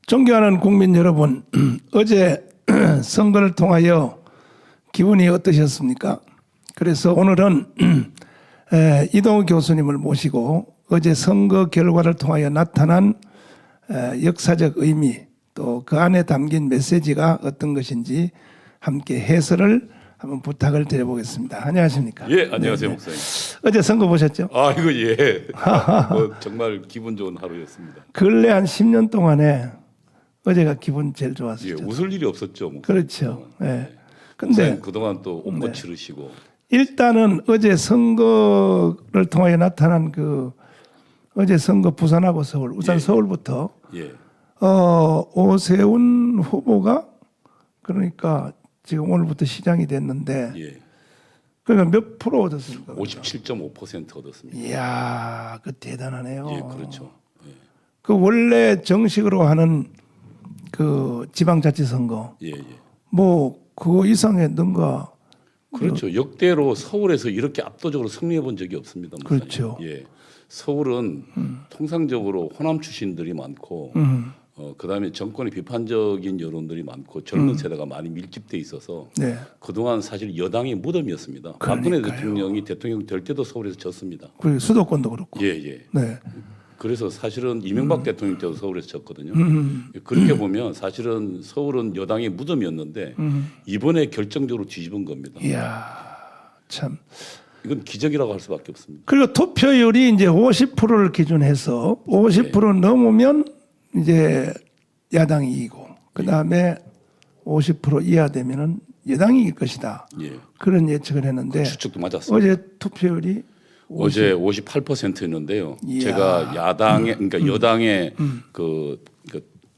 존경하는 국민 여러분, 어제 선거를 통하여 기분이 어떠셨습니까? 그래서 오늘은 이동우 교수님을 모시고 어제 선거 결과를 통하여 나타난 역사적 의미, 또 그 안에 담긴 메시지가 어떤 것인지 함께 해설을 한번 부탁을 드려보겠습니다. 안녕하십니까? 예, 안녕하세요, 목사님. 어제 선거 보셨죠? 아, 이거 예. 정말 기분 좋은 하루였습니다. 근래 한 10년 동안에 어제가 기분 제일 좋았어요. 예, 웃을 일이 없었죠, 목사님. 그렇죠. 예. 근데 근데 그동안 또 옷못 치르시고. 일단은 어제 선거를 통하여 나타난 어제 선거 부산하고 서울, 우선 예. 서울부터 예. 오세훈 후보가 그러니까 지금 오늘부터 시장이 됐는데 예. 그러니까 몇 프로 얻었습니까? 57.5% 얻었습니다. 이야, 그 대단하네요. 예, 그렇죠. 예. 그 원래 정식으로 하는 그 지방자치선거 예, 예. 뭐 그거 이상의 뭔가 그렇죠. 역대로 서울에서 이렇게 압도적으로 승리해 본 적이 없습니다. 목사님. 그렇죠. 예. 서울은 통상적으로 호남 출신들이 많고 그다음에 정권의 비판적인 여론들이 많고 젊은 세대가 많이 밀집돼 있어서 네. 그동안 사실 여당의 무덤이었습니다. 박근혜 대통령이 대통령 될 때도 서울에서 졌습니다. 그리고 수도권도 그렇고. 예, 예. 네. 그래서 사실은 이명박 대통령 때도 서울에서 졌거든요. 그렇게 보면 사실은 서울은 여당의 무덤이었는데 이번에 결정적으로 뒤집은 겁니다. 이야, 참. 이건 기적이라고 할 수밖에 없습니다. 그리고 투표율이 이제 50%를 기준해서 50% 넘으면 이제 야당이 이기고 그 다음에 50% 이하 되면은 여당이 이길 것이다. 예. 그런 예측을 했는데 추측도 맞았습니다. 어제 투표율이 어제 58%였는데요. 이야. 제가 야당의 그러니까 여당의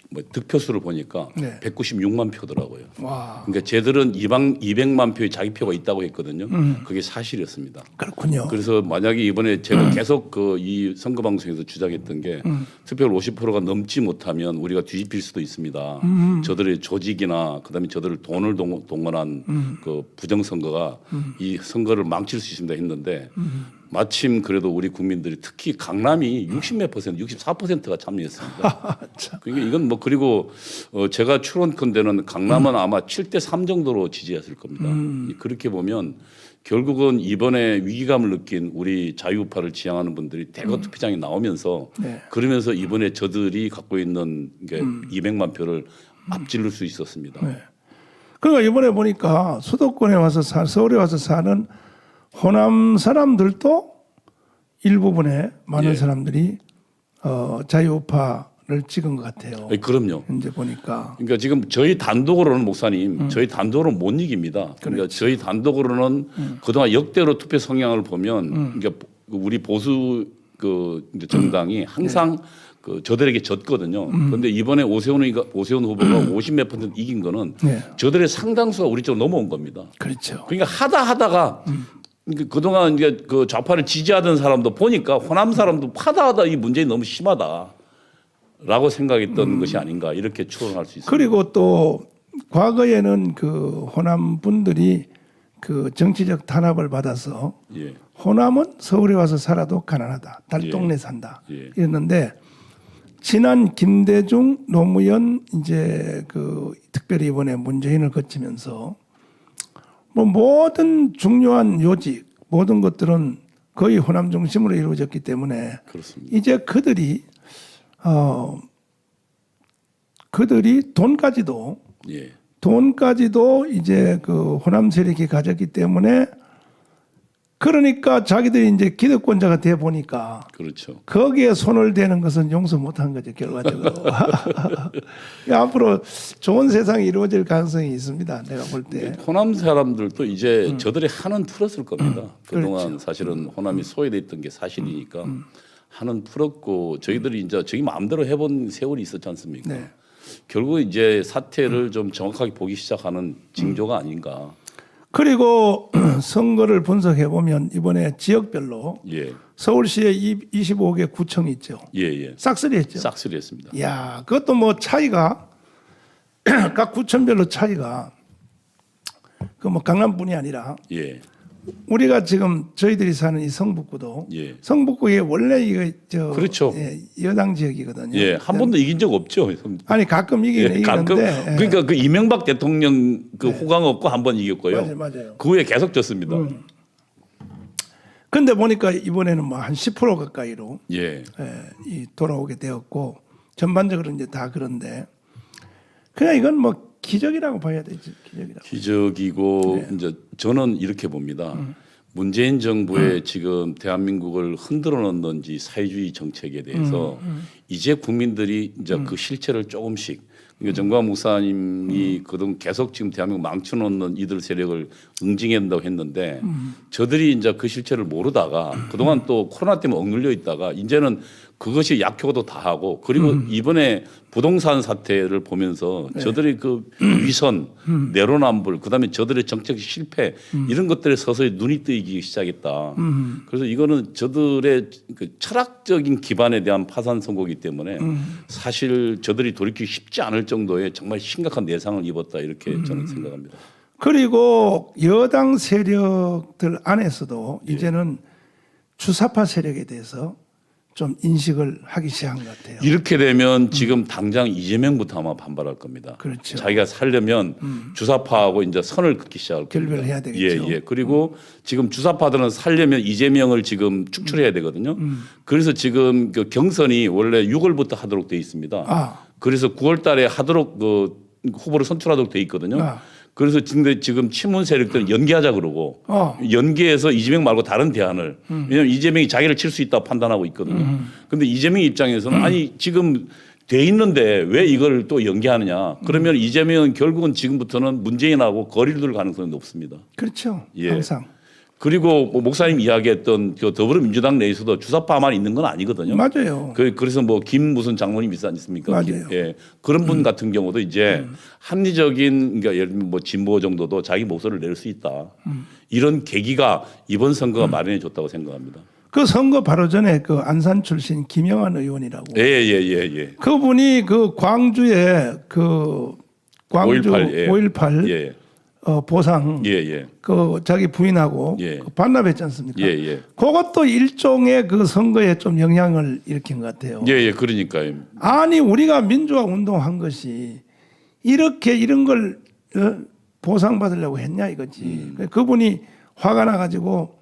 뭐 득표수를 보니까 네. 196만 표더라고요. 와, 그러니까 쟤들은 200만 표의 자기 표가 있다고 했거든요. 그게 사실이었습니다. 그렇군요. 그래서 만약에 이번에 제가 계속 이 선거 방송에서 주장했던 게 투표율 50%가 넘지 못하면 우리가 뒤집힐 수도 있습니다. 저들의 조직이나 그다음에 저들을 돈을 동원한 그 부정 선거가 이 선거를 망칠 수 있습니다 했는데 마침 그래도 우리 국민들이 특히 강남이 60몇 %, 64%가 참여했습니다. 그러니까 이건 뭐 그리고 제가 추론컨대는 강남은 아마 7대 3 정도로 지지했을 겁니다. 그렇게 보면 결국은 이번에 위기감을 느낀 우리 자유우파를 지향하는 분들이 대거 투표장에 나오면서 네. 그러면서 이번에 저들이 갖고 있는 200만 표를 앞질를 수 있었습니다. 네. 그러니까 이번에 보니까 수도권에 와서 서울에 와서 사는 호남 사람들도 일부분의 많은 예. 사람들이 자유우파를 찍은 것 같아요. 그럼요. 이제 보니까 그러니까 지금 저희 단독으로는 목사님, 저희 단독으로는 못 이깁니다. 그러니까 저희 단독으로는 그동안 역대로 투표 성향을 보면, 그러니까 우리 보수 이제 정당이 항상 저들에게 졌거든요. 그런데 이번에 오세훈 후보가 50몇 % 이긴 거는 네. 저들의 상당수가 우리 쪽으로 넘어온 겁니다. 그렇죠. 그러니까 하다가 그동안 이제 그 좌파를 지지하던 사람도 보니까 호남 사람도 하다 이 문제가 너무 심하다라고 생각했던 것이 아닌가 이렇게 추론할 수 있습니다. 그리고 또 과거에는 그 호남 분들이 그 정치적 탄압을 받아서 예. 호남은 서울에 와서 살아도 가난하다, 달동네 산다 예. 이랬는데 지난 김대중, 노무현 이제 특별히 이번에 문재인을 거치면서 뭐 모든 중요한 요직 모든 것들은 거의 호남 중심으로 이루어졌기 때문에 그렇습니다. 이제 그들이 돈까지도 예. 이제 그 호남 세력이 가졌기 때문에 그러니까 자기들이 이제 기득권자가 돼 보니까 그렇죠. 거기에 손을 대는 것은 용서 못한 거죠 결과적으로. 앞으로 좋은 세상이 이루어질 가능성이 있습니다. 내가 볼 때. 호남 사람들도 이제 저들이 한은 풀었을 겁니다. 그동안 그렇죠. 사실은 호남이 소외돼 있던 게 사실이니까 한은 풀었고 저희들이 이제 저희 마음대로 해본 세월이 있었지 않습니까? 네. 결국 이제 사태를 좀 정확하게 보기 시작하는 징조가 아닌가. 그리고 선거를 분석해 보면 이번에 지역별로 예. 서울시에 25개 구청이 있죠. 예, 예. 싹쓸이 했죠. 싹쓸이 했습니다. 이야, 그것도 뭐 차이가 각 구청별로 차이가 그 뭐 강남뿐이 아니라 예. 우리가 지금 저희들이 사는 이 성북구도 예. 성북구에 원래 이거 그렇죠. 여당 지역이거든요. 예, 한 번도 이긴 적 없죠. 아니 가끔 이기는 예, 가끔 이기는데 그러니까 그 이명박 대통령 그 호강 없고 한 번 이겼고요. 맞아요. 그 후에 계속 졌습니다. 근데 보니까 이번에는 뭐 한 10% 가까이로 예. 이 돌아오게 되었고 전반적으로 이제 다 그런데 그냥 이건 뭐 기적이라고 봐야 되지. 기적이고 이제 저는 이렇게 봅니다. 문재인 정부의 지금 대한민국을 흔들어 놓는 이 사회주의 정책에 대해서 이제 국민들이 이제 그 실체를 조금씩 그러니까 정광 목사님이 그동안 계속 지금 대한민국 망쳐놓는 이들 세력을 응징해야 된다고 했는데 저들이 이제 그 실체를 모르다가 그동안 또 코로나 때문에 억눌려 있다가 이제는 그것이 약효도 다 하고 그리고 이번에 부동산 사태를 보면서 저들의 그 위선, 내로남불, 그다음에 저들의 정책 실패 이런 것들에 서서히 눈이 뜨이기 시작했다. 그래서 이거는 저들의 그 철학적인 기반에 대한 파산 선고이기 때문에 사실 저들이 돌이키기 쉽지 않을 정도의 정말 심각한 내상을 입었다 이렇게 저는 생각합니다. 그리고 여당 세력들 안에서도 이제는 주사파 세력에 대해서 좀 인식을 하기 시작한 것 같아요. 이렇게 되면 지금 당장 이재명부터 아마 반발할 겁니다. 그렇죠. 자기가 살려면 주사파하고 이제 선을 긋기 시작할 겁니다. 결별해야 되겠죠. 예. 그리고 지금 주사파들은 살려면 이재명을 지금 축출해야 되거든요. 그래서 지금 그 경선이 원래 6월부터 하도록 돼 있습니다. 그래서 9월달에 하도록 그 후보를 선출하도록 돼 있거든요. 그래서 지금 친문 세력들은 연기하자 그러고 연기해서 이재명 말고 다른 대안을 왜냐하면 이재명이 자기를 칠 수 있다고 판단하고 있거든요. 그런데 이재명 입장에서는 아니 지금 돼 있는데 왜 이걸 또 연기하느냐. 그러면 이재명은 결국은 지금부터는 문재인하고 거리를 둘 가능성이 높습니다. 그렇죠. 예. 항상. 그리고 뭐 목사님 이야기했던 그 더불어민주당 내에서도 주사파만 있는 건 아니거든요. 맞아요. 그래서 뭐 김 무슨 장로님 있지 않습니까? 맞아요. 예. 그런 분 같은 경우도 이제 합리적인 그러니까 예를 들면 뭐 진보 정도도 자기 목소리를 낼 수 있다. 이런 계기가 이번 선거가 마련해 줬다고 생각합니다. 그 선거 바로 전에 그 안산 출신 김영환 의원이라고. 예. 그분이 그 광주에 그 광주 5.18 예. 보상 예. 그 자기 부인하고 예. 그 반납했지 않습니까? 예. 그것도 일종의 그 선거에 좀 영향을 일으킨 것 같아요. 예. 그러니까요. 아니 우리가 민주화 운동한 것이 이렇게 이런 걸 보상받으려고 했냐 이거지. 그분이 화가 나가지고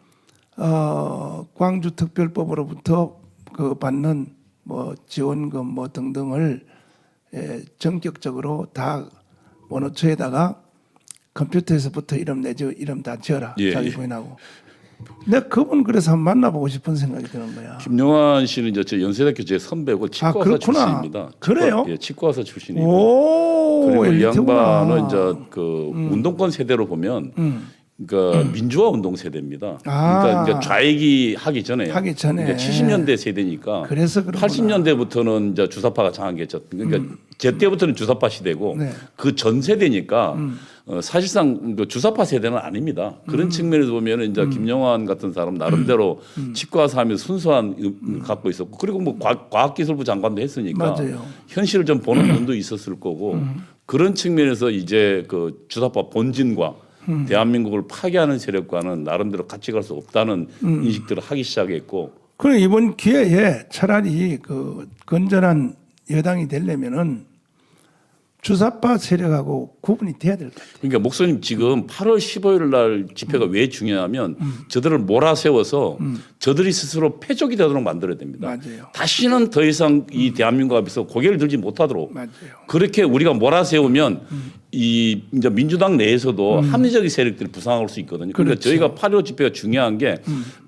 광주특별법으로부터 그 받는 뭐 지원금 뭐 등등을 전격적으로 다 원어처에다가 컴퓨터에서부터 이름 내줘 이름 다 지어라 자기 부인하고. 내가 그분 그래서 한번 만나보고 싶은 생각이 드는 거야. 김영환 씨는 이제 저 연세대학교 제 선배고 치과의사 출신입니다. 그래요? 예, 치과의사 출신이고. 오, 그리고 이 엘리트구나. 양반은 이제 그 운동권 세대로 보면 그러니까 민주화 운동 세대입니다. 그러니까 이제 좌익이 하기 전에 그러니까 70년대 세대니까 그래서 80년대부터는 이제 주사파가 장악했죠. 그러니까 제 때부터는 주사파 시대고 그 전 세대니까 사실상 그 주사파 세대는 아닙니다. 그런 측면에서 보면 이제 김영환 같은 사람 나름대로 치과사 하면서 순수한 갖고 있었고 그리고 뭐 과학기술부 장관도 했으니까 맞아요. 현실을 좀 보는 눈도 있었을 거고 그런 측면에서 이제 그 주사파 본진과 대한민국을 파괴하는 세력과는 나름대로 같이 갈 수 없다는 인식들을 하기 시작했고. 그럼 이번 기회에 차라리 그 건전한 여당이 되려면은 주사파 세력하고 구분이 돼야 될 것 같아요. 그러니까 목사님 지금 8월 15일 날 집회가 왜 중요하면 저들을 몰아세워서 저들이 스스로 패족이 되도록 만들어야 됩니다. 맞아요. 다시는 더 이상 이 대한민국 앞에서 고개를 들지 못하도록 맞아요. 그렇게 우리가 몰아세우면 이 이제 민주당 내에서도 합리적인 세력들이 부상할 수 있거든요. 그러니까 그렇죠. 저희가 8.15 집회가 중요한 게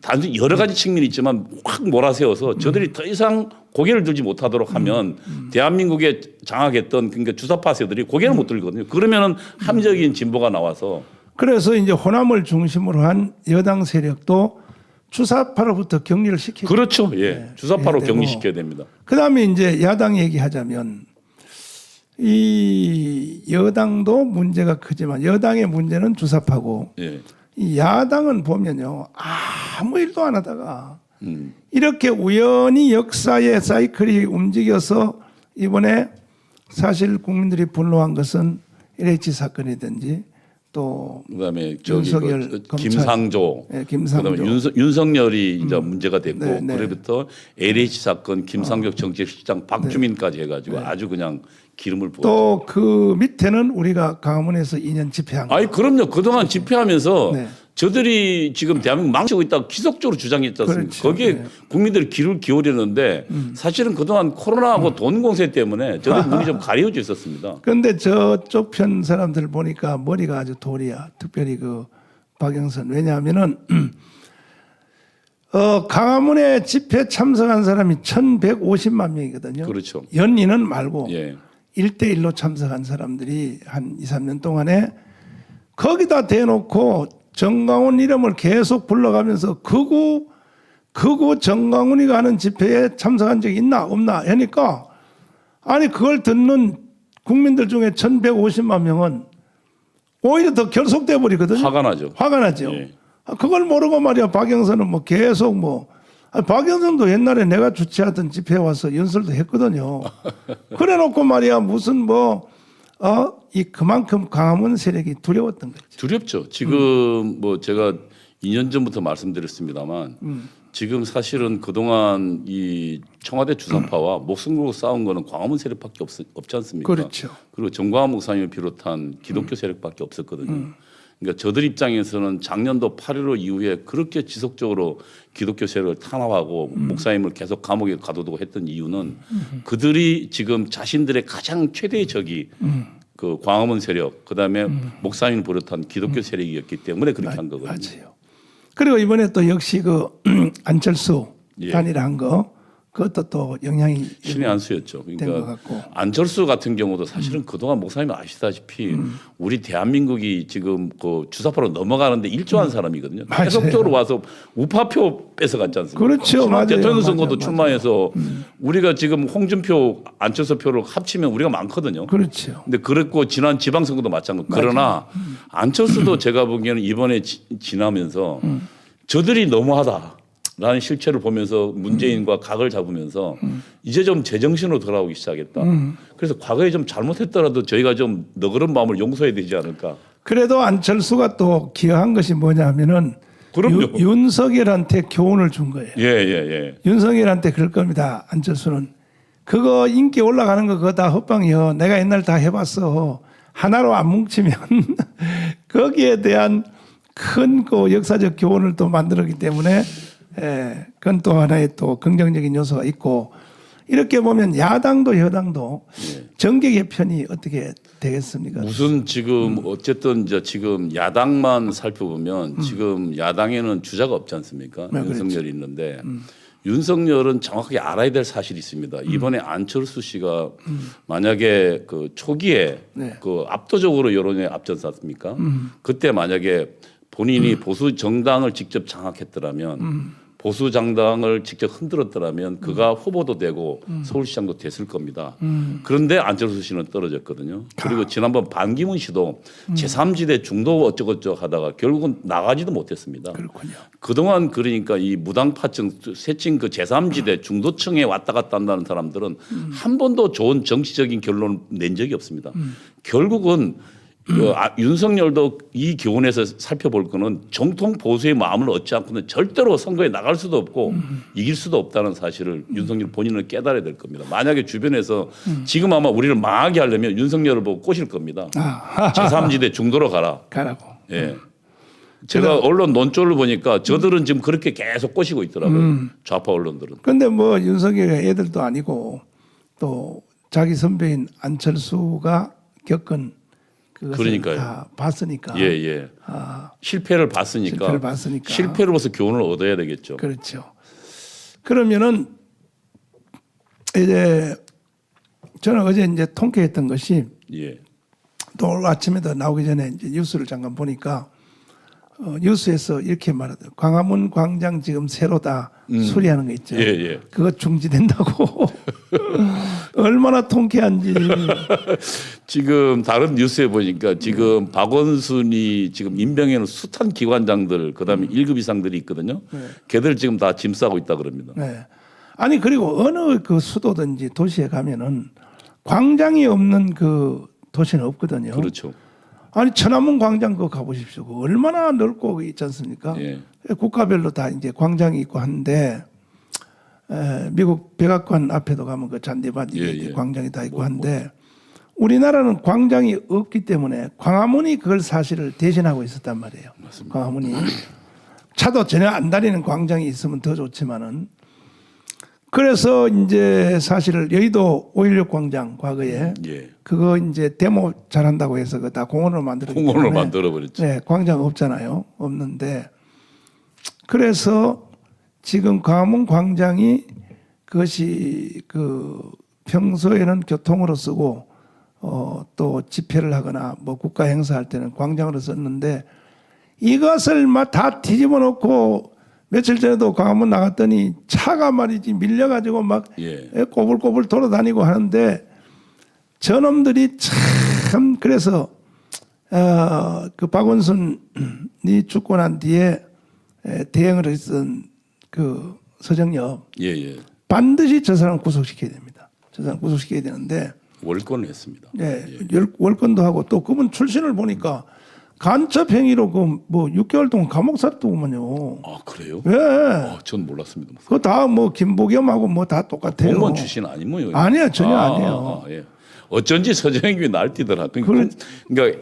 단순히 여러 가지 측면이 있지만 확 몰아세워서 저들이 더 이상 고개를 들지 못하도록 하면 대한민국에 장악했던 그러니까 주사파 세들이 고개를 못 들거든요. 그러면은 합리적인 진보가 나와서 그래서 이제 호남을 중심으로 한 여당 세력도 주사파로부터 격리를 시키고 그렇죠. 예. 주사파로 되고. 격리시켜야 됩니다. 그다음에 이제 야당 얘기하자면 이 여당도 문제가 크지만 여당의 문제는 주사파고 예. 이 야당은 보면요 아무 일도 안 하다가 이렇게 우연히 역사의 사이클이 움직여서 이번에 사실 국민들이 분노한 것은 LH 사건이든지 또 그다음에 저기 윤석열 검찰. 김상조, 네, 김상조. 그다음에 윤석열이 이제 문제가 됐고 네, 네. 그래부터 LH 사건, 김상조 정책실장 박주민까지 해가지고 아주 그냥 기름을 부었죠. 또 그 밑에는 우리가 강화문에서 2년 집회한 거. 아니 그럼요. 그동안 집회하면서 네. 저들이 지금 대한민국 망치고 있다고 기속적으로 주장했지 않습니까? 그렇죠. 거기에 네. 국민들이 귀를 기울였는데 사실은 그동안 코로나하고 돈 공세 때문에 저들 눈이 좀 가려져 있었습니다. 그런데 저쪽 편 사람들 보니까 머리가 아주 돌이야. 특별히 그 박영선. 왜냐하면은 강화문에 집회 참석한 사람이 1,150만 명이거든요. 그렇죠. 연인은 말고 예. 1대1로 참석한 사람들이 한 2, 3년 동안에 거기다 대놓고 정강훈 이름을 계속 불러가면서 그구 정강훈이가 하는 집회에 참석한 적이 있나 없나 하니까 아니 그걸 듣는 국민들 중에 1,150만 명은 오히려 더 결속돼 버리거든요. 화가 나죠. 화가 나죠. 예. 그걸 모르고 말이야 박영선은 뭐 계속 뭐 박영선도 옛날에 내가 주최하던 집회에 와서 연설도 했거든요. 그래놓고 말이야 무슨 뭐 이 그만큼 강화문 세력이 두려웠던 거죠. 두렵죠. 지금 뭐 제가 2년 전부터 말씀드렸습니다만 지금 사실은 그동안 이 청와대 주사파와 목숨 걸고 싸운 거는 광화문 세력밖에 없지 않습니까? 그렇죠. 그리고 정광훈 목사님을 비롯한 기독교 세력밖에 없었거든요. 그러니까 저들 입장에서는 작년도 8.15 이후에 그렇게 지속적으로 기독교 세력을 탄압하고 목사님을 계속 감옥에 가둬두고 했던 이유는 그들이 지금 자신들의 가장 최대의 적이 그 광화문 세력, 그다음에 목사님을 비롯한 기독교 세력이었기 때문에 그렇게 한 거거든요. 맞아요. 그리고 이번에 또 역시 그 안철수 예. 단일화 한 거 그것도 또 영향이 신의 한 수였죠. 된것 그러니까 같고. 안철수 같은 경우도 사실은 그동안 목사님이 아시다시피 우리 대한민국이 지금 그 주사파로 넘어가는데 일조한 사람이거든요. 맞아요. 계속적으로 와서 우파표 뺏어갔지 않습니까? 그렇죠. 지난 맞아요. 대통령 선거도 맞아요. 출마해서 우리가 지금 홍준표, 안철수 표를 합치면 우리가 많거든요. 그렇죠. 근데 그랬고 지난 지방선거도 마찬가지. 그러나 안철수도 제가 보기에는 이번에 지나면서 저들이 너무하다라는 실체를 보면서 문재인과 각을 잡으면서 이제 좀 제정신으로 돌아오기 시작했다. 그래서 과거에 좀 잘못했더라도 저희가 좀 너그런 마음을 용서해야 되지 않을까. 그래도 안철수가 또 기여한 것이 뭐냐면은 그럼요. 윤석열한테 교훈을 준 거예요. 예, 예, 예. 윤석열한테 그럴 겁니다. 안철수는 그거 인기 올라가는 거 그거 다 헛방이요. 내가 옛날 다 해봤어. 하나로 안 뭉치면 거기에 대한 큰 그 역사적 교훈을 또 만들었기 때문에 그건 또 하나의 또 긍정적인 요소가 있고 이렇게 보면 야당도 여당도 정계 개편이 어떻게 되겠습니까? 무슨 지금 어쨌든 이제 지금 야당만 살펴보면 지금 야당에는 주자가 없지 않습니까? 네, 윤석열이 있는데 윤석열은 정확하게 알아야 될 사실이 있습니다. 이번에 안철수 씨가 만약에 그 초기에 네. 그 압도적으로 여론에 앞졌지 않습니까? 그때 만약에 본인이 보수 정당을 직접 장악했더라면 보수 정당을 직접 흔들었더라면 그가 후보도 되고 서울시장도 됐을 겁니다. 그런데 안철수 씨는 떨어졌거든요. 그리고 지난번 반기문 씨도 제3지대 중도 어쩌고저쩌고 하다가 결국은 나가지도 못했습니다. 그렇군요. 그동안 그러니까 이 무당파층 세칭 그 제3지대 중도층에 왔다 갔다 한다는 사람들은 한 번도 좋은 정치적인 결론을 낸 적이 없습니다. 결국은 윤석열도 이 교훈에서 살펴볼 거는 정통 보수의 마음을 얻지 않고는 절대로 선거에 나갈 수도 없고 이길 수도 없다는 사실을 윤석열 본인은 깨달아야 될 겁니다. 만약에 주변에서 지금 아마 우리를 망하게 하려면 윤석열을 보고 꼬실 겁니다. 제3지대 중도로 가라. 가라고. 예. 제가 언론 논조를 보니까 저들은 지금 그렇게 계속 꼬시고 있더라고요. 좌파 언론들은. 그런데 뭐 윤석열 애들도 아니고 또 자기 선배인 안철수가 겪은 그것을 그러니까요. 다 봤으니까. 예, 예. 실패를 봤으니까. 실패를 봤으니까. 실패로서 교훈을 얻어야 되겠죠. 그렇죠. 그러면은 이제 저는 어제 이제 통계했던 것이 예. 또 오늘 아침에도 나오기 전에 이제 뉴스를 잠깐 보니까 뉴스에서 이렇게 말하더라고요. 광화문 광장 지금 새로 다 수리하는 거 있죠. 예, 예. 그거 중지된다고. 얼마나 통쾌한지. 지금 다른 뉴스에 보니까 지금 박원순이 지금 임명해놓은 숱한 기관장들 그다음에 1급 이상들이 있거든요. 걔들 지금 다 짐 싸고 있다 그럽니다. 네. 아니 그리고 어느 그 수도든지 도시에 가면은 광장이 없는 그 도시는 없거든요. 그렇죠. 아니 천안문 광장 그거 가보십시오. 그거 얼마나 넓고 있지 않습니까? 예. 국가별로 다 이제 광장이 있고 한데 미국 백악관 앞에도 가면 그 잔디밭 예. 광장이 다 있고 한데 우리나라는 광장이 없기 때문에 광화문이 그걸 사실을 대신하고 있었단 말이에요. 맞습니다. 광화문이 차도 전혀 안 다니는 광장이 있으면 더 좋지만은 그래서 이제 사실 여의도 5.16 광장 과거에 예. 그거 이제 데모 잘한다고 해서 그거 다 공원으로 만들었기 때문에 공원으로 만들어 버렸죠. 네, 광장 없잖아요. 없는데 그래서 지금 광화문 광장이 그것이 그 평소에는 교통으로 쓰고 또 집회를 하거나 뭐 국가 행사할 때는 광장으로 썼는데 이것을 막 다 뒤집어 놓고 며칠 전에도 광화문 나갔더니 차가 말이지 밀려가지고 막 예. 꼬불꼬불 돌아다니고 하는데 저놈들이 참 그래서 그 박원순이 죽고 난 뒤에 대응을 했던 그 서정엽 예. 반드시 저 사람 구속시켜야 됩니다. 저 사람 구속시켜야 되는데 월권을 했습니다. 네, 월권도 하고 또 그분 출신을 보니까 간첩 행위로 그 뭐 6개월 동안 감옥 살았더구만요. 아 그래요? 예. 전 몰랐습니다. 그거 다 뭐 김보겸하고 뭐 다 똑같아요. 공무원 출신 아니모요? 아니야, 전혀 아니에요. 예. 어쩐지 서정익이 날뛰더라. 그러니까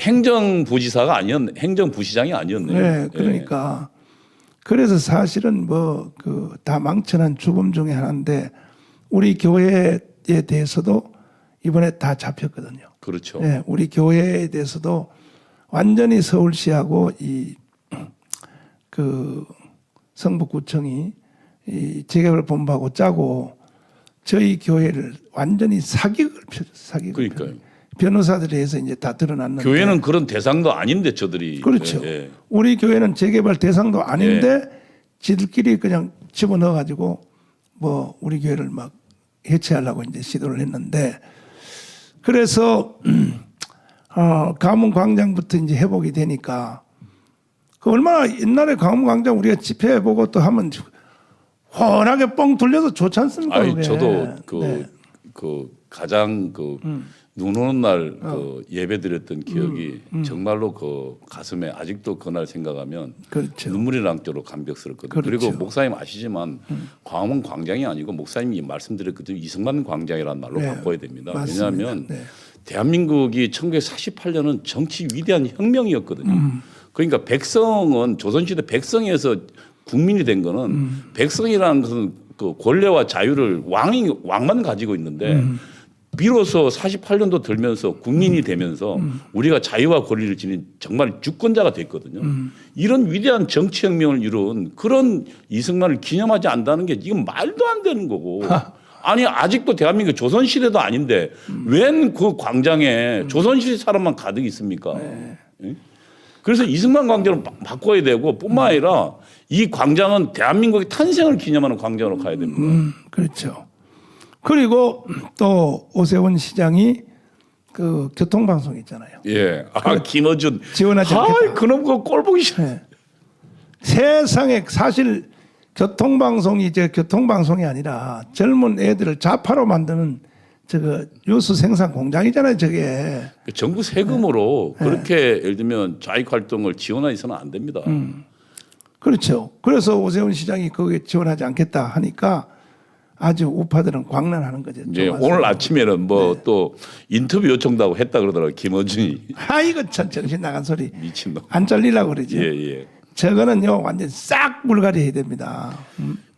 행정부지사가 행정부시장이 아니었네요. 네, 그러니까 그래서 사실은 뭐 그 다 망천한 죽음 중에 하나인데 우리 교회에 대해서도 이번에 다 잡혔거든요. 그렇죠. 네, 우리 교회에 대해서도 완전히 서울시하고 이 그 성북구청이 이 재개발 본부하고 짜고 저희 교회를 완전히 사기극을 펴죠. 사기극. 그러니까요. 변호사들에 의해서 이제 다 드러났는데. 교회는 그런 대상도 아닌데 저들이. 그렇죠. 예. 우리 교회는 재개발 대상도 아닌데 지들끼리 그냥 집어넣어 가지고 뭐 우리 교회를 막 해체하려고 이제 시도를 했는데 그래서 광화문 광장부터 이제 회복이 되니까 그 얼마나 옛날에 광화문 광장 우리가 집회해보고 또 하면 훤하게 뻥 뚫려서 좋지 않습니까? 아니 그게. 저도 네. 그 가장 눈 오는 날 그 예배 드렸던 기억이 정말로 그 가슴에 아직도 그날 생각하면 그렇죠. 눈물이 랑도록 감격스럽거든요. 그렇죠. 그리고 목사님 아시지만 광화문 광장이 아니고 목사님이 말씀드렸거든요. 이승만 광장이라는 말로 네. 바꿔야 됩니다. 맞습니다. 왜냐하면 네. 대한민국이 1948년은 정치 위대한 혁명이었거든요. 그러니까 백성은 조선시대 백성에서 국민이 된 거는 백성이라는 것은 그 권례와 자유를 왕만 가지고 있는데 비로소 48년도 들면서 국민이 되면서 우리가 자유와 권리를 지닌 정말 주권자가 됐거든요. 이런 위대한 정치혁명을 이룬 그런 이승만을 기념하지 않는다는 게 이건 말도 안 되는 거고. 아니 아직도 대한민국 조선시대도 아닌데 웬 그 광장에 조선시대 사람만 가득 있습니까? 네. 예? 그래서 이승만 광장을 바꿔야 되고 뿐만 아니라 이 광장은 대한민국의 탄생을 기념하는 광장으로 가야 됩니다. 그렇죠. 그리고 또 오세훈 시장이 그 교통방송 있잖아요. 예. 김어준. 지원하지 않겠다. 그놈 그꼴 보기 싫어. 네. 세상에 사실 교통방송이 이제 교통방송이 아니라 젊은 애들을 좌파로 만드는 저거 뉴스 생산 공장이잖아요, 저게. 정부 세금으로 그렇게 예를 들면 좌익 활동을 지원해서는 안 됩니다. 그렇죠. 그래서 오세훈 시장이 거기에 지원하지 않겠다 하니까 아주 우파들은 광란하는 거죠. 이제 오늘 아침에는 뭐 또 인터뷰 요청도 하고 했다 그러더라고요. 김어준이. 이거 참 정신 나간 소리. 미친놈. 안 잘리려고 그러지. 예. 저거는요 완전 싹 물갈이 해야 됩니다.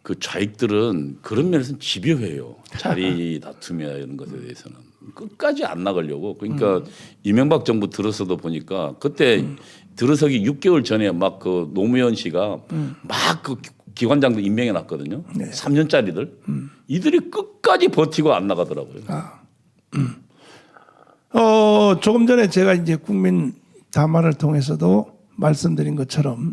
그 좌익들은 그런 면에서는 집요해요. 자리 다툼이나 이런 것에 대해서는 끝까지 안 나가려고. 그러니까 이명박 정부 들어서도 보니까 그때 들어서기 6개월 전에 막 그 노무현 씨가 막 그 기관장도 임명해 놨거든요. 네. 3년짜리들. 이들이 끝까지 버티고 안 나가더라고요. 조금 전에 제가 이제 국민 담화를 통해서도 말씀드린 것처럼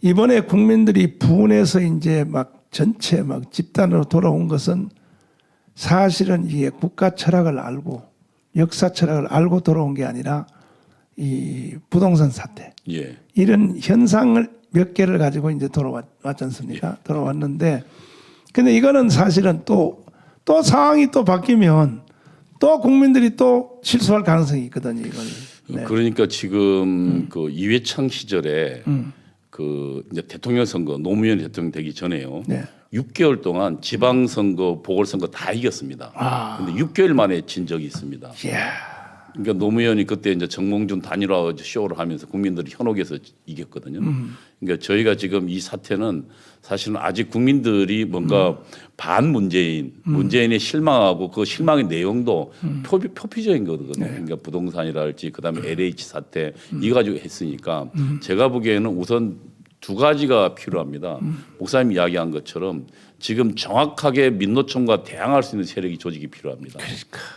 이번에 국민들이 분해서 이제 막 전체 막 집단으로 돌아온 것은 사실은 이게 국가 철학을 알고 역사 철학을 알고 돌아온 게 아니라 이 부동산 사태 예. 이런 현상을 몇 개를 가지고 이제 돌아왔지 않습니까? 돌아왔는데 근데 이거는 사실은 또 상황이 또 바뀌면 또 국민들이 또 실수할 가능성이 있거든요. 이걸. 그러니까 지금 그 이회창 시절에 그 이제 대통령 선거 노무현 대통령 되기 전에요. 네. 6개월 동안 지방선거, 보궐선거 다 이겼습니다. 근데 6개월 만에 진 적이 있습니다. 이야. 그러니까 노무현이 그때 이제 정몽준 단일화 쇼를 하면서 국민들이 현혹해서 이겼거든요. 그러니까 저희가 지금 이 사태는 사실은 아직 국민들이 뭔가 반 문재인에 실망하고 그 실망의 내용도 표피적인 거거든요. 그러니까 부동산이랄지 그다음에 LH 사태 이거 가지고 했으니까 제가 보기에는 우선 두 가지가 필요합니다. 목사님 이야기한 것처럼 지금 정확하게 민노총과 대항할 수 있는 세력이 조직이 필요합니다.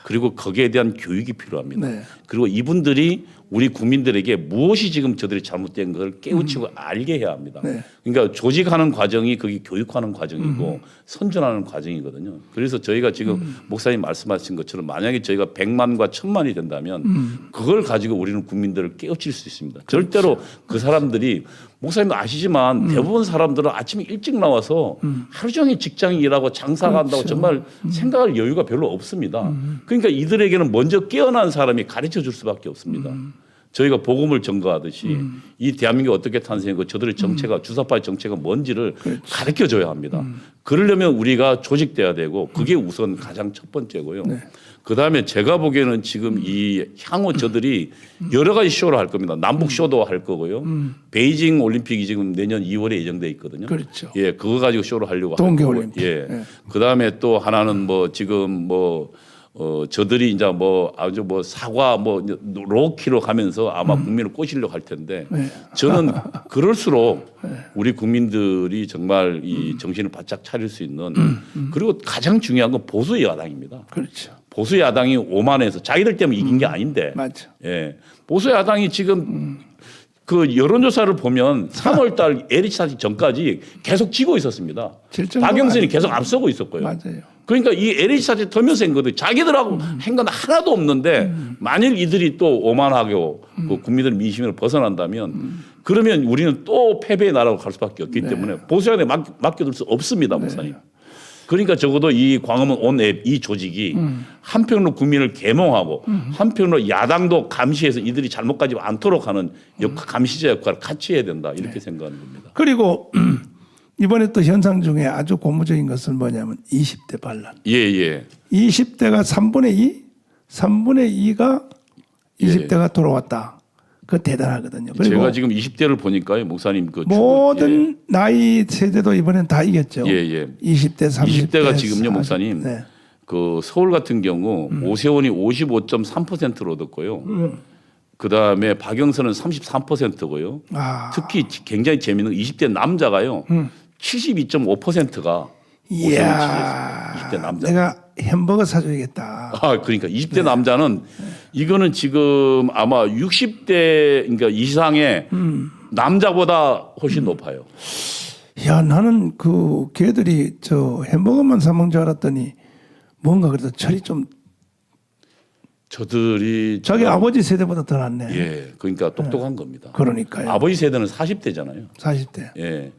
그리고 거기에 대한 교육이 필요합니다. 네. 그리고 이분들이 우리 국민들에게 무엇이 지금 저들이 잘못된 걸 깨우치고 알게 해야 합니다. 네. 그러니까 조직하는 과정이 그게 교육하는 과정이고 선전하는 과정이거든요. 그래서 저희가 지금 목사님 말씀하신 것처럼 만약에 저희가 100만과 1000만이 된다면 그걸 가지고 우리는 국민들을 깨우칠 수 있습니다. 절대로 그 사람들이 목사님도 아시지만 대부분 사람들은 아침에 일찍 나와서 하루 종일 직장에 일하고 장사가 한다고 정말 생각할 여유가 별로 없습니다. 그러니까 이들에게는 먼저 깨어난 사람이 가르쳐 줄 수밖에 없습니다. 저희가 복음을 전가하듯이 이 대한민국이 어떻게 탄생했고 저들의 정체가 주사파의 정체가 뭔지를 가르쳐 줘야 합니다. 그러려면 우리가 조직돼야 되고 그게 우선 가장 첫 번째고요. 그다음에 제가 보기에는 지금 이 향후 저들이 여러 가지 쇼를 할 겁니다. 남북 쇼도 할 거고요. 베이징 올림픽이 지금 내년 2월에 예정돼 있거든요. 그렇죠. 예, 그거 가지고 쇼를 하려고 동계 할 거고요. 올림픽. 예. 예. 그다음에 또 하나는 뭐 지금 뭐 저들이 이제 뭐 아주 뭐 사과 뭐 로키로 가면서 아마 국민을 꼬시려고 할 텐데 저는 그럴수록 우리 국민들이 정말 이 정신을 바짝 차릴 수 있는 그리고 가장 중요한 건 보수 야당입니다. 그렇죠. 보수 야당이 오만해서 자기들 때문에 이긴 게 아닌데, 맞죠. 예, 보수 야당이 지금 그 여론조사를 보면 3월달 LH 사태 전까지 계속 지고 있었습니다. 박영선이 계속 앞서고 있었고요. 맞아요. 그러니까 이 LH 사태 터면서 한 거든 자기들하고 한 건 하나도 없는데 만일 이들이 또 오만하고 그 국민들 민심을 벗어난다면 그러면 우리는 또 패배의 나라로 갈 수밖에 없기 때문에 보수 야당에 맡겨둘 수 없습니다, 목사님. 그러니까 적어도 이 광화문 온앱 이 조직이 한편으로 국민을 계몽하고 한편으로 야당도 감시해서 이들이 잘못 가지 않도록 하는 감시자 역할을 같이 해야 된다 이렇게 생각하는 겁니다. 그리고 이번에 또 현상 중에 아주 고무적인 것은 뭐냐면 20대 반란. 예. 20대가 3분의 2? 3분의 2가 20대가 돌아왔다. 그거 대단하거든요. 그리고 제가 지금 20대를 보니까요, 목사님 그 모든 나이 세대도 이번엔 다 이겼죠. 20대, 30대. 20대가 지금요, 40, 목사님. 네. 그 서울 같은 경우 오세훈이 55.3%로 얻었고요. 그 다음에 박영선은 33%고요. 특히 굉장히 재미있는 20대 남자가요, 72.5%가 오세훈 지지했습니다. 20대 남자. 내가 햄버거 사줘야겠다. 그러니까 20대 남자는 이거는 지금 아마 60대 그러니까 이상의 남자보다 훨씬 높아요. 야, 나는 그 걔들이 저 햄버거만 사 먹는 줄 알았더니 뭔가 그래도 철이 좀 저들이 자기 아버지 세대보다 더 낫네. 예, 그러니까 똑똑한 겁니다. 그러니까요. 아버지 세대는 40대잖아요. 40대. 예.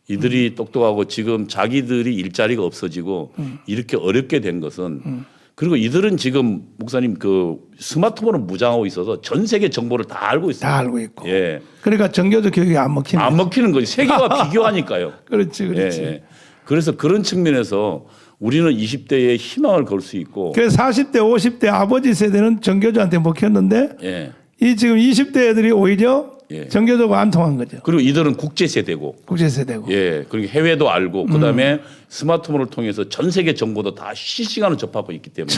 이들이 똑똑하고 지금 자기들이 일자리가 없어지고 이렇게 어렵게 된 것은 그리고 이들은 지금 목사님 그 스마트폰을 무장하고 있어서 전 세계 정보를 다 알고 있습니다. 다 알고 있고. 예. 그러니까 정교조 교육이 안 먹히는. 안 먹히는 거지. 세계와 비교하니까요. 그렇지. 예. 그래서 그런 측면에서 우리는 20대에 희망을 걸 수 있고. 그래서 40대, 50대 아버지 세대는 정교조한테 먹혔는데 예. 이 지금 20대 애들이 오히려 정교조가 안 통한 거죠. 그리고 이들은 국제 세대고. 국제 세대고. 예. 그러니까 해외도 알고 그다음에 스마트폰을 통해서 전 세계 정보도 다 실시간으로 접하고 있기 때문에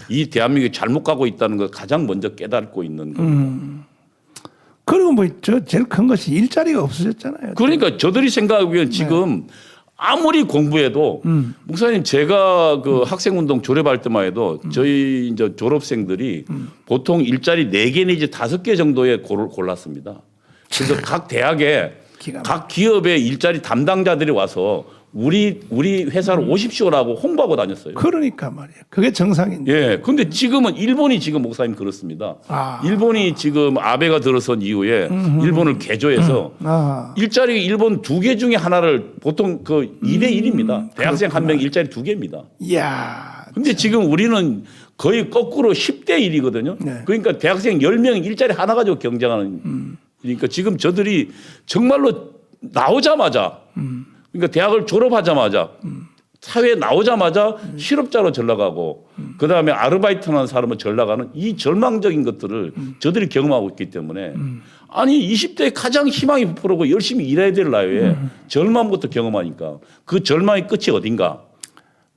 이 대한민국이 잘못 가고 있다는 걸 가장 먼저 깨닫고 있는 겁니다. 그리고 뭐 저 제일 큰 것이 일자리가 없어졌잖아요. 그러니까 저들이 생각하기엔 지금 아무리 공부해도 목사님 제가 그 학생운동 졸업할 때만 해도 저희 이제 졸업생들이 보통 일자리 4개 내지 5개 정도의 골랐습니다. 그래서 각 대학에 각 기업의 일자리 담당자들이 와서 우리 회사를 오십시오라고 홍보하고 다녔어요. 그러니까 말이에요. 그게 정상인데. 예. 근데 지금은 일본이 지금 목사님 그렇습니다. 일본이 지금 아베가 들어선 이후에 일본을 개조해서 일자리 일본 2개 중에 하나를 보통 그 2대 1입니다. 대학생 한 명 일자리 2개입니다. 이야. 근데 지금 우리는 거의 거꾸로 10대 1이거든요. 네. 그러니까 대학생 10명 일자리 하나 가지고 경쟁하는. 그러니까 지금 저들이 정말로 나오자마자 그러니까 대학을 졸업하자마자 사회에 나오자마자 실업자로 전락하고 그다음에 아르바이트하는 사람은 전락하는 이 절망적인 것들을 저들이 경험하고 있기 때문에 아니 20대에 가장 희망이 부풀고 열심히 일해야 될 나이에 절망부터 경험하니까 그 절망의 끝이 어딘가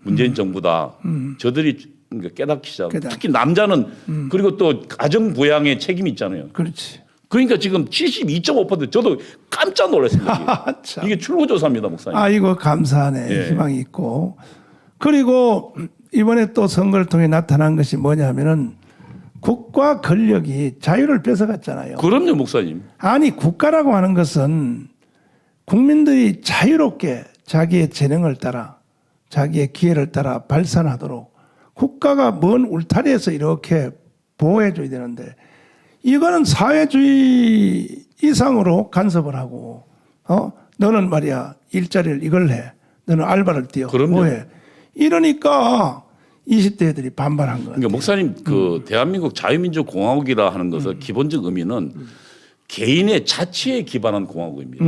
문재인 정부다. 저들이 그러니까 깨닫기 시작. 특히 남자는 그리고 또 가정 부양의 책임이 있잖아요. 그렇지. 그러니까 지금 72.5% 저도 깜짝 놀랐습니다. 이게 출구조사입니다, 목사님. 아, 이거 감사하네. 예. 희망이 있고. 그리고 이번에 또 선거를 통해 나타난 것이 뭐냐면은 국가 권력이 자유를 뺏어갔잖아요. 그럼요, 목사님. 아니, 국가라고 하는 것은 국민들이 자유롭게 자기의 재능을 따라 자기의 기회를 따라 발산하도록 국가가 먼 울타리에서 이렇게 보호해줘야 되는데 이거는 사회주의 이상으로 간섭을 하고, 너는 말이야, 일자리를 이걸 해. 너는 알바를 뛰어. 그럼요. 뭐 해. 이러니까 20대 애들이 반발한 거예요. 그러니까 목사님 그 대한민국 자유민주공화국이라 하는 것은 기본적 의미는 개인의 자치에 기반한 공화국입니다.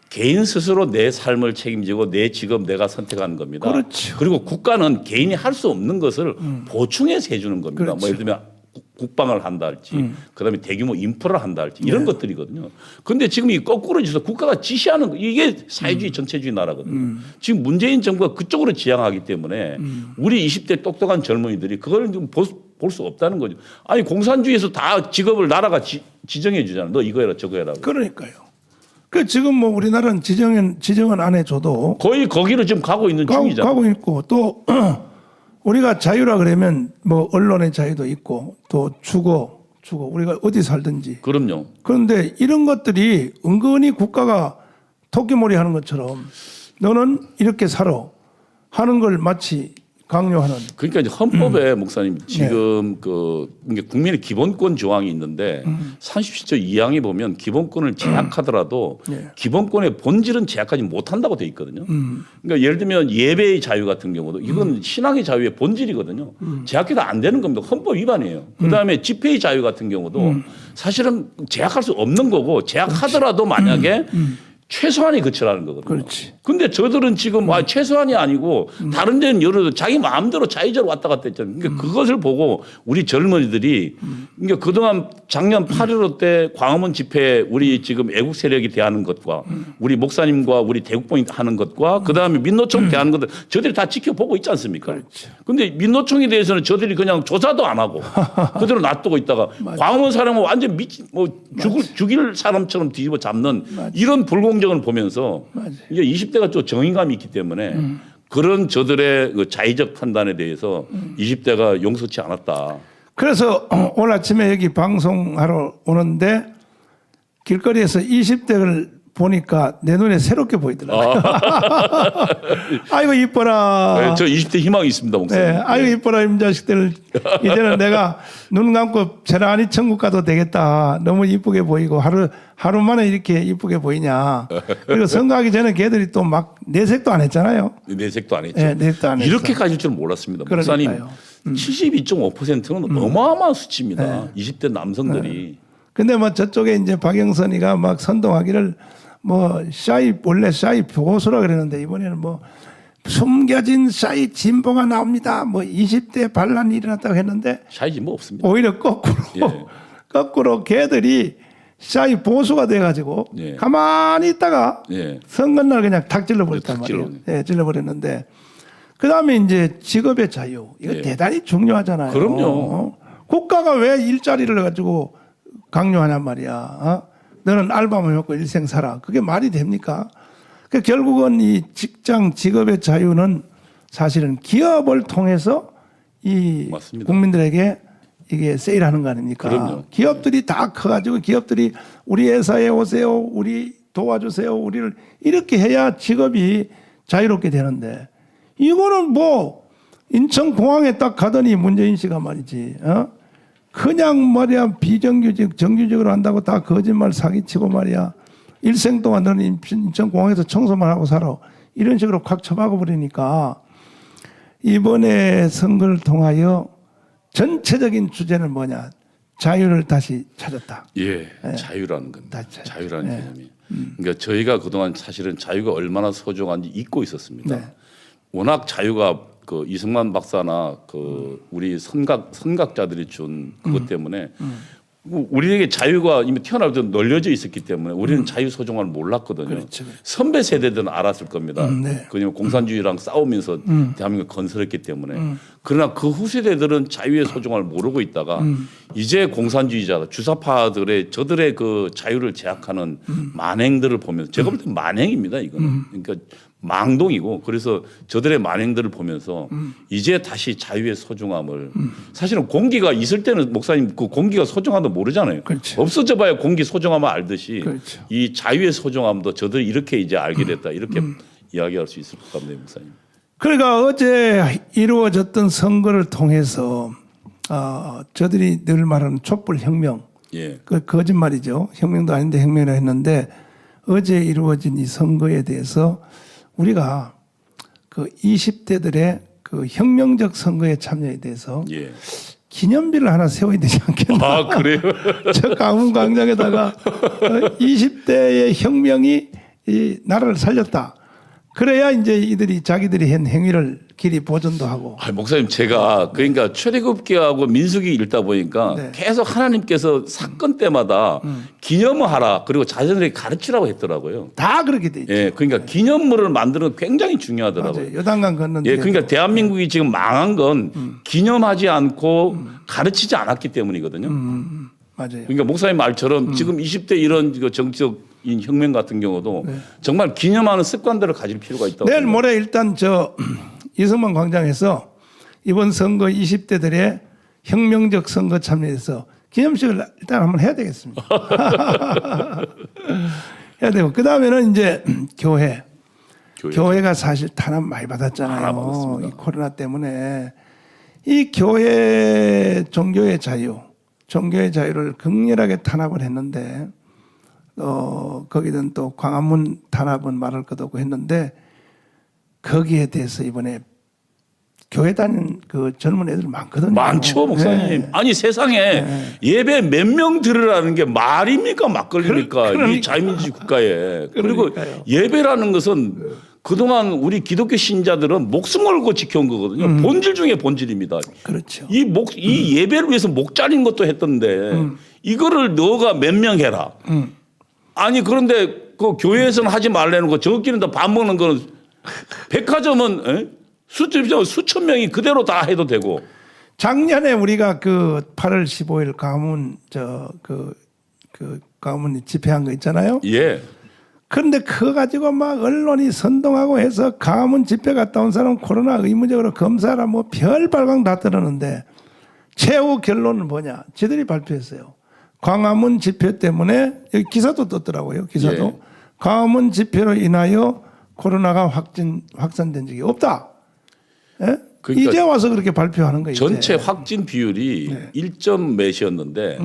개인 스스로 내 삶을 책임지고 내 직업 내가 선택하는 겁니다. 그렇죠. 그리고 국가는 개인이 할 수 없는 것을 보충해서 해주는 겁니다. 그렇죠. 뭐 예를 들면 국방을 한다 할지 그다음에 대규모 인프라를 한다 할지 이런 것들이거든요. 그런데 지금 이 거꾸로 지서 국가가 지시하는 거 이게 사회주의 전체주의 나라거든요. 지금 문재인 정부가 그쪽으로 지향하기 때문에 우리 20대 똑똑한 젊은이들이 그걸 좀 볼 수 없다는 거죠. 아니 공산주의에서 다 직업을 나라가 지정해 주잖아요. 너 이거 해라 저거 해라. 그러니까요. 그 지금 뭐 우리나라는 지정은 안 해줘도 거의 거기로 지금 가고 있는 중이잖아요. 가고 있고 또 우리가 자유라 그러면 뭐 언론의 자유도 있고 또 주거 우리가 어디 살든지. 그럼요. 그런데 이런 것들이 은근히 국가가 토끼몰이 하는 것처럼 너는 이렇게 살아 하는 걸 마치 강요하는. 그러니까 이제 헌법에 목사님 지금 이게 국민의 기본권 조항이 있는데 37조 2항에 보면 기본권을 제약하더라도 기본권의 본질은 제약하지 못한다고 돼 있거든요. 그러니까 예를 들면 예배의 자유 같은 경우도 이건 신앙의 자유의 본질이거든요. 제약해도 안 되는 겁니다. 헌법 위반이에요. 그다음에 집회의 자유 같은 경우도 사실은 제약할 수 없는 거고 제약하더라도 만약에 최소한에 그치라는 거거든요. 그렇지. 근데 저들은 지금 최소한이 아니고 다른 데는 여러 자기 마음대로 자유자로 왔다 갔다 했잖아요. 그러니까 그것을 보고 우리 젊은이들이 그러니까 그동안 작년 8.15 때 광화문 집회에 우리 지금 애국 세력이 대하는 것과 우리 목사님과 우리 대국봉이 하는 것과 그다음에 민노총 대하는 것들 저들이 다 지켜보고 있지 않습니까? 그렇죠. 근데 민노총에 대해서는 저들이 그냥 조사도 안 하고 그대로 놔두고 있다가 광화문 사람은 완전 죽일 사람처럼 뒤집어 잡는 이런 불공정을 보면서 이제 20대가 또 정의감이 있기 때문에 그런 저들의 그 자의적 판단에 대해서 20대가 용서치 않았다. 그래서 오늘 아침에 여기 방송하러 오는데 길거리에서 20대를 보니까 내 눈에 새롭게 보이더라고요. 아이고 이뻐라. 네, 저 20대 희망이 있습니다, 목사님. 네, 아이고 이뻐라 이 자식들. 이제는 내가 눈 감고 제라니 천국 가도 되겠다. 너무 이쁘게 보이고 하루 만에 이렇게 이쁘게 보이냐. 그리고 선거하기 전에 걔들이 또 막 내색도 안 했잖아요. 내색도 안 했죠. 네, 내색도 안 했어. 이렇게 가질 줄 몰랐습니다. 목사님, 그러니까요. 72.5%는 어마어마한 수치입니다. 20대 남성들이. 근데 뭐 저쪽에 이제 박영선이가 막 선동하기를 뭐 원래 샤이 보수라 그랬는데 이번에는 뭐 숨겨진 샤이 진보가 나옵니다. 뭐 20대 반란이 일어났다고 했는데 샤이 진보 없습니다. 오히려 거꾸로 걔들이 샤이 보수가 돼가지고 가만히 있다가 선거날 그냥 탁 찔러버렸단 말이에요. 네, 찔러버렸는데 그 다음에 이제 직업의 자유 이거 대단히 중요하잖아요. 그럼요. 국가가 왜 일자리를 가지고 강요하냔 말이야. 너는 알바만 먹고 일생 살아. 그게 말이 됩니까? 그러니까 결국은 이 직업의 자유는 사실은 기업을 통해서 이 맞습니다. 국민들에게 이게 세일하는 거 아닙니까? 그럼요. 기업들이 다 커가지고 기업들이 우리 회사에 오세요. 우리 도와주세요. 우리를 이렇게 해야 직업이 자유롭게 되는데 이거는 뭐 인천공항에 딱 가더니 문재인 씨가 말이지. 그냥 말이야 정규직으로 한다고 다 거짓말 사기치고 말이야 일생 동안 너는 인천공항에서 청소만 하고 살아 이런 식으로 콱 쳐박아 버리니까 이번에 선거를 통하여 전체적인 주제는 뭐냐? 자유를 다시 찾았다. 예, 자유라는 겁니다. 다시 자유라는 개념이. 그러니까 저희가 그동안 사실은 자유가 얼마나 소중한지 잊고 있었습니다. 네. 워낙 자유가 그 이승만 박사나 그 우리 선각자들이 준 그것 때문에 우리에게 자유가 이미 태어날 때 널려져 있었기 때문에 우리는 자유 소중함을 몰랐거든요. 그렇죠. 선배 세대들은 알았을 겁니다. 네. 그냥 공산주의랑 싸우면서 대한민국을 건설했기 때문에. 그러나 그 후세대들은 자유의 소중함을 모르고 있다가 이제 공산주의자 주사파들의 저들의 그 자유를 제약하는 만행들을 보면서 제가 볼 때 만행입니다. 이거는. 그러니까 망동이고 그래서 저들의 만행들을 보면서 이제 다시 자유의 소중함을 사실은 공기가 있을 때는 목사님 그 공기가 소중함도 모르잖아요. 그렇죠. 없어져 봐야 공기 소중함을 알듯이 그렇죠. 이 자유의 소중함도 저들이 이렇게 이제 알게 됐다. 이렇게 이야기할 수 있을 것 같네요, 목사님. 그러니까 어제 이루어졌던 선거를 통해서 저들이 늘 말하는 촛불 혁명, 예. 그 거짓말이죠. 혁명도 아닌데 혁명이라 했는데 어제 이루어진 이 선거에 대해서 우리가 그 20대들의 그 혁명적 선거에 참여에 대해서 예. 기념비를 하나 세워야 되지 않겠나. 아, 그래요? 저 강원광장에다가 20대의 혁명이 이 나라를 살렸다. 그래야 이제 이들이 자기들이 한 행위를 길이 보존도 하고. 아, 목사님 제가 그러니까 출애굽기하고 민수기 읽다 보니까 네. 계속 하나님께서 사건 때마다 기념을 하라 그리고 자녀들에게 가르치라고 했더라고요. 다 그렇게 돼 있죠. 예, 그러니까 기념물을 만드는 거 굉장히 중요하더라고요. 맞아요. 요단강 건넌데. 예, 그러니까 대한민국이 지금 망한 건 기념하지 않고 가르치지 않았기 때문이거든요. 맞아요. 그러니까 목사님 말처럼 지금 20대 이런 그 정치적인 혁명 같은 경우도 정말 기념하는 습관들을 가질 필요가 있다고. 내일 생각합니다. 모레 일단 저 이승만 광장에서 이번 선거 20대들의 혁명적 선거 참여에서 기념식을 일단 한번 해야 되겠습니다. 해야 되고 그 다음에는 이제 교회가 사실 탄압 많이 받았잖아요. 많이 받았습니다. 이 코로나 때문에 이 교회 종교의 자유를 극렬하게 탄압을 했는데 거기든 또 광화문 탄압은 말할 것도 없고 했는데 거기에 대해서 이번에 교회 다니는 그 젊은 애들 많거든요. 많죠, 목사님. 네. 아니 세상에 예배 몇 명 들으라는 게 말입니까, 막걸리입니까? 그러니까요. 이 자유민주주의 국가에. 그리고 그러니까요. 예배라는 것은 그동안 우리 기독교 신자들은 목숨 걸고 지켜온 거거든요. 본질 중에 본질입니다. 그렇죠. 이 예배를 위해서 목 자린 것도 했던데 이거를 너가 몇 명 해라. 아니 그런데 그 교회에서는 하지 말라는 거 저끼는 다 밥 먹는 거는 백화점은 수천 명이 그대로 다 해도 되고. 작년에 우리가 그 8월 15일 광화문 광화문 집회한 거 있잖아요. 예. 그런데 그거 가지고 막 언론이 선동하고 해서 광화문 집회 갔다 온 사람 코로나 의무적으로 검사라 뭐 별 발광 다 떨었는데 최후 결론은 뭐냐? 지들이 발표했어요. 광화문 집회 때문에 여기 기사도 떴더라고요. 기사도 예. 광화문 집회로 인하여 코로나가 확산된 적이 없다. 예? 그러니까 이제 와서 그렇게 발표하는 거예요. 전체 이제. 확진 비율이 1점 몇이었는데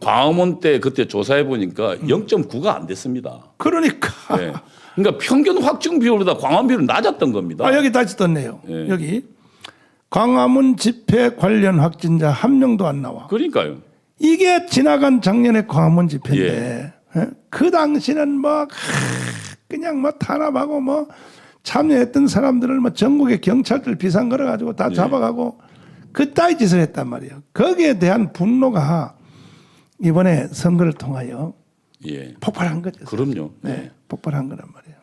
광화문 때 그때 조사해 보니까 0.9가 안 됐습니다. 그러니까 예. 그러니까 평균 확진 비율보다 광화문 비율은 낮았던 겁니다. 여기 다시 떴네요. 예. 여기 광화문 집회 관련 확진자 한 명도 안 나와. 그러니까요. 이게 지나간 작년에 광화문 집회인데 예? 그 당시는 뭐 그냥 뭐 탄압하고 뭐 참여했던 사람들을 뭐 전국의 경찰들 비상 걸어가지고 다 잡아가고 그따위 짓을 했단 말이에요. 거기에 대한 분노가 이번에 선거를 통하여 예. 폭발한 거죠. 그럼요. 네, 폭발한 거란 말이에요.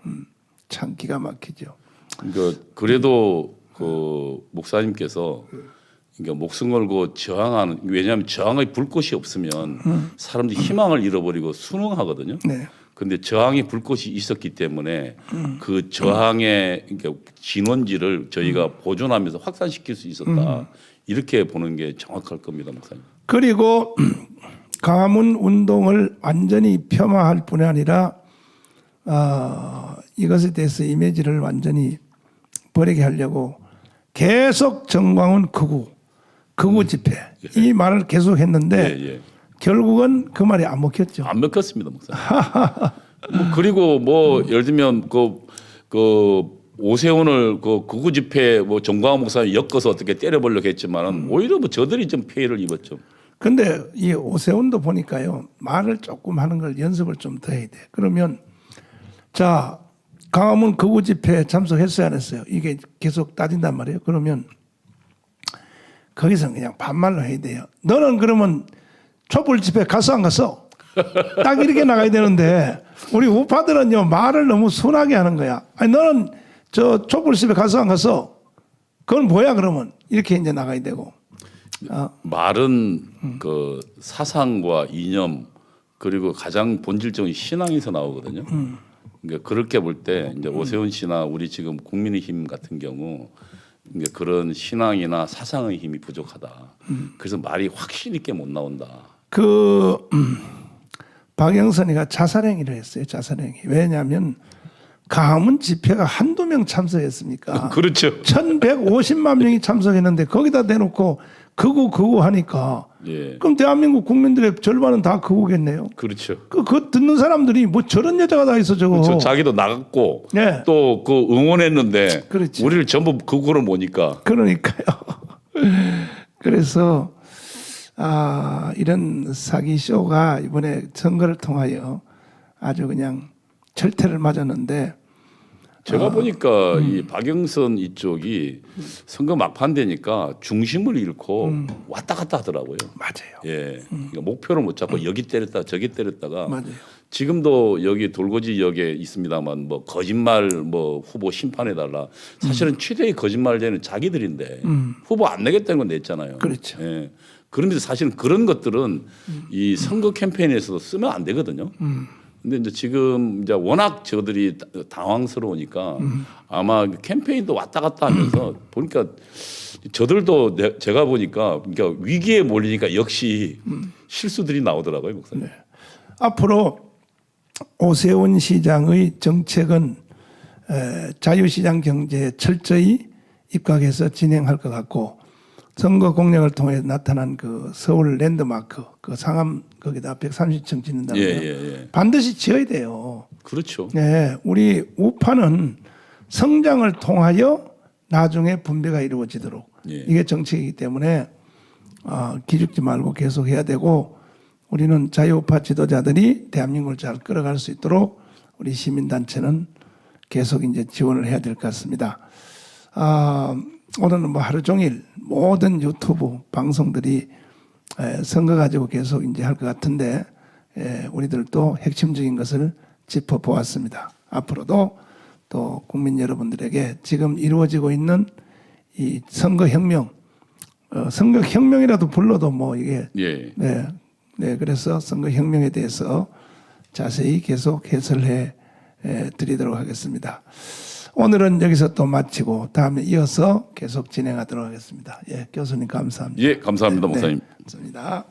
참 기가 막히죠. 그러니까 그래도 그 목사님께서 그러니까 목숨 걸고 저항하는 왜냐하면 저항의 불꽃이 없으면 사람들이 희망을 잃어버리고 순응하거든요. 네. 근데 저항의 불꽃이 있었기 때문에 그 저항의 그러니까 진원지를 저희가 보존하면서 확산시킬 수 있었다. 이렇게 보는 게 정확할 겁니다, 목사님. 그리고 광화문 운동을 완전히 폄하할 뿐이 아니라 이것에 대해서 이미지를 완전히 버리게 하려고 계속 정광훈 극우 집회 이 말을 계속 했는데 예. 결국은 그 말이 안 먹혔죠. 안 먹혔습니다, 목사님. 뭐 그리고 뭐 예를 들면 그 오세훈을 그 극우 집회 뭐 정광훈 목사님 엮어서 어떻게 때려보려고 했지만은 오히려 뭐 저들이 좀 피해를 입었죠. 근데 이 오세훈도 보니까요, 말을 조금 하는 걸 연습을 좀 더 해야 돼. 그러면 자, 광화문 극우 집회에 참석했어요, 안 했어요? 이게 계속 따진단 말이에요. 그러면 거기서 그냥 반말로 해야 돼요. 너는 그러면 촛불 집회 갔어, 안 갔어? 딱 이렇게 나가야 되는데 우리 우파들은요, 말을 너무 순하게 하는 거야. 아니, 너는 저 촛불 집회 갔어, 안 갔어? 그건 뭐야, 그러면? 이렇게 이제 나가야 되고. 말은 그 사상과 이념 그리고 가장 본질적인 신앙에서 나오거든요. 그러니까 그렇게 볼 때 이제 오세훈 씨나 우리 지금 국민의힘 같은 경우 그러니까 그런 신앙이나 사상의 힘이 부족하다. 그래서 말이 확신 있게 못 나온다. 박영선이가 자살행위를 했어요. 자살행위. 왜냐하면 광화문 집회가 한두 명 참석했습니까? 그렇죠. 1150만 명이 참석했는데 거기다 대놓고 극우 하니까 예. 그럼 대한민국 국민들의 절반은 다 극우겠네요. 그렇죠. 그 듣는 사람들이 뭐 저런 여자가 다 있어 저거. 그렇죠. 자기도 나갔고 네. 또 그 응원했는데 그렇지. 우리를 전부 극우로 모니까. 그러니까요. 그래서 이런 사기 쇼가 이번에 선거를 통하여 아주 그냥 철퇴를 맞았는데 제가 보니까 이 박영선 이쪽이 선거 막판 되니까 중심을 잃고 왔다 갔다 하더라고요. 맞아요. 예, 그러니까 목표를 못 잡고 여기 때렸다 저기 때렸다가 맞아요. 지금도 여기 돌고지역에 있습니다만 뭐 거짓말 뭐 후보 심판해 달라. 사실은 최대의 거짓말쟁이는 자기들인데 후보 안 내겠다는 건 냈잖아요. 그렇죠. 예. 그런데 사실은 그런 것들은 이 선거 캠페인에서도 쓰면 안 되거든요. 근데 이제 지금 이제 워낙 저들이 당황스러우니까 아마 캠페인도 왔다 갔다 하면서 보니까 저들도 제가 보니까 그러니까 위기에 몰리니까 역시 실수들이 나오더라고요, 목사님. 네. 앞으로 오세훈 시장의 정책은 자유시장 경제에 철저히 입각해서 진행할 것 같고 선거 공약을 통해 나타난 그 서울 랜드마크 그 상암 거기다 130층 짓는다고요. 예. 반드시 지어야 돼요. 그렇죠. 네, 우리 우파는 성장을 통하여 나중에 분배가 이루어지도록 예. 이게 정책이기 때문에 기죽지 말고 계속 해야 되고 우리는 자유우파 지도자들이 대한민국을 잘 끌어갈 수 있도록 우리 시민단체는 계속 이제 지원을 해야 될 것 같습니다. 오늘은 뭐 하루 종일 모든 유튜브 방송들이 선거 가지고 계속 이제 할 것 같은데 우리들도 핵심적인 것을 짚어보았습니다. 앞으로도 또 국민 여러분들에게 지금 이루어지고 있는 이 선거혁명, 선거혁명이라도 불러도 뭐 이게 예. 네, 그래서 선거혁명에 대해서 자세히 계속 해설해 드리도록 하겠습니다. 오늘은 여기서 또 마치고 다음에 이어서 계속 진행하도록 하겠습니다. 예, 교수님 감사합니다. 예, 감사합니다, 목사님. 네, 감사합니다.